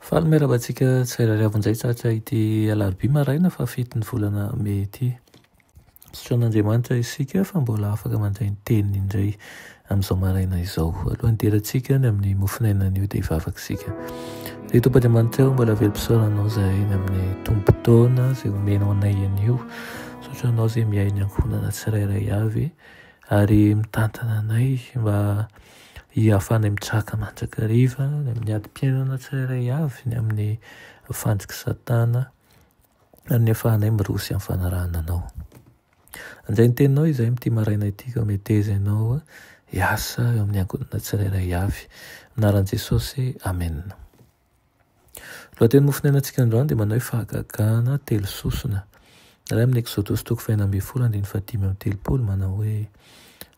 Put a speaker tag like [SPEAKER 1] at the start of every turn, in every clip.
[SPEAKER 1] Fahameravatsika tsy rahavindray tsatra ity alarobia maraina fa fetiny volana May ity. Sotroan'Andriamanitra isika fa mbola afaka mandray ny teniny indray amin'izao maraina izao. Alohan'ny derantsika ny amin'ny mofinainan'io dia hivavaka-tsika. Ry Tompon'Andriamanitra mbola velom-pisaoranao zahay eny amin'ny tombo-taona izay omenao anay anio. Sotranao izay mihay ny ankohonana tsirairay avy ary mitantana anay mba hiafanay mitraka mandrakariva ny amin'ny adi-piainana tsirairay avy ny amin'ny fandriky satana ary ny ahafahanay mirosy amin'ny fanarahana anao. Andray ny teninao izay amin'ity maraina ity ka meteza ianao hiasa eo amin'ny ankohonana tsirairay avy. Anaran'i Jesosy, amen. Lohateny mofinainantsika androany dia manao hoe fahagagahana telo sosona. Ray amin'ny Exodosy 4:5-5 manao hoe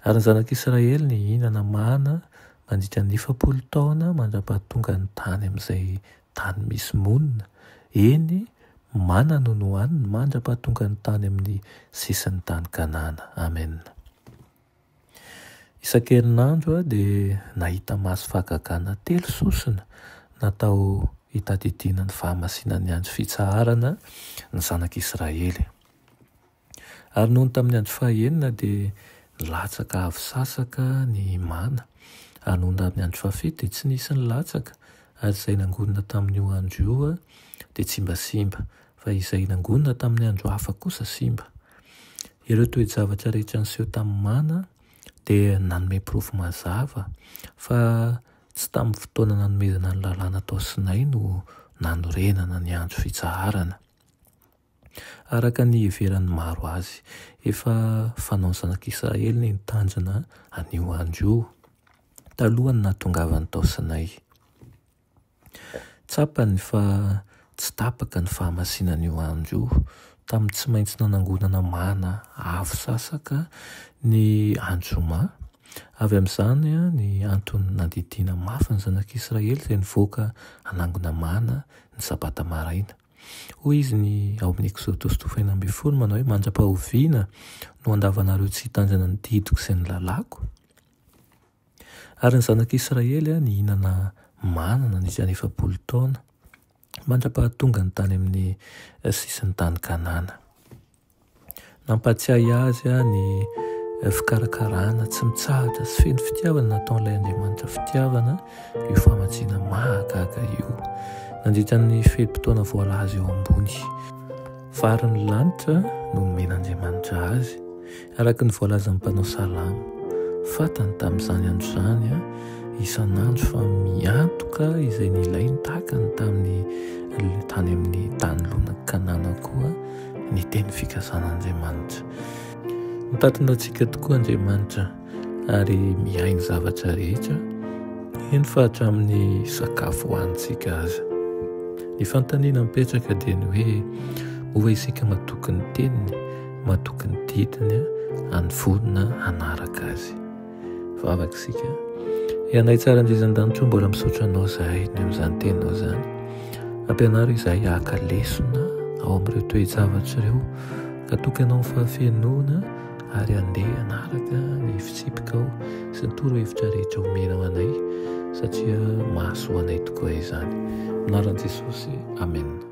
[SPEAKER 1] ary ny zanak'Israely nihinana mana mandritra ny 900 taona mandra-pahatonga ny tany amin'izay tany misy monina. Eny mana no nohaniny mandra-pahatonga ny tany amin'ny sisin'ny tany Kanana. Amen. Isan-kerinandro dia nahita maso fahagagahana telo sosona natao hitadidiana ny fahamasinana ny andro fitsaharana ny zanak'Israely. Ary nohony tamin'ny andro fahaenina dia nilatsaka avy sasaka ny mana. Ary nohony tamin'ny andro fahafito dia tsy nisy ny latsaka, ary izay nangonina tamin'io andro io dia tsy mba simba, fa izay nangonina tamin'ny andro hafa kosa simba. Ireo toe-javatra rehetra niseho tamin'ny mana dia nanome porofo mazava fa tsy tamin'ny fotoana nanomezana ny lalàna tao Sinay no nanorenana ny andro fitsaharana. Araka ny heveran'ny maro azy, efa fanaon'ny zanak'Israely ny nitanjona an'io andro io talohany nahatongavany tao Sinay. Tsapany fa tsy tapaka ny fahamasinan'io andro io tamin'ny tsy maintsy nanangonana mana avo sasaka ny andro zoma. Avy amin'izany ny antony nandidiana mafy ny zanak'Israely izay nivoaka hanangona mana ny sabata maraina. Hoy izy ao amin'ny Exodosy 4:5 manao hoe mandra-pahoviana no andavanareo tsy hitanjana ny didiko sy ny lalàko. Ary ny zanak'Israely nihinana mana nandritra 900 taona mandra-pahatonga ny tany amin'ny sisin'ny tany Kanana. Nampatsiahy azy ny fikarakarana tsy mitsahatra sy feno fitiavana nataon'ilay Andriamanitra fitiavana io famatsiana mahagaga io nandritra ny felim-potoana voalaza eo ambony. Vary ny lanitra no nomen'Andriamanitra azy araka ny voalazan'ny mpanao salamo. Fatany tamin'izany andro izany isan'andro fa miantoka izay nilainy tahaka ny tamin'ny tany amin'ny tany lona Kanana koa ny teny fikasan'Andriamanitra. Mitantona antsika tokoa Andriamanitra ary mihay ny zavatra rehetra, eny fa hatramin'ny sakafo hohanintsika aza. Ny fanontaniana mipetraka dia ny hoe ova isika matoky ny teniny, matoky ny didiny any vonona hanaraka azy. Vavaka isika. Ianay tsara andrizan-danitra mbola misaotra anao zahay ny amin'izany teninao izany. Ampianaro izahay haka lesona ao amin'ireo toe-javatra ireo ka toky anao ny fahafenoana ary andeha hanaraka ny fitsipika ao sy ny torohevitra rehetra omenao anay satria mahasoa anay tokoa izany. Anaran'i Jesosy, amen.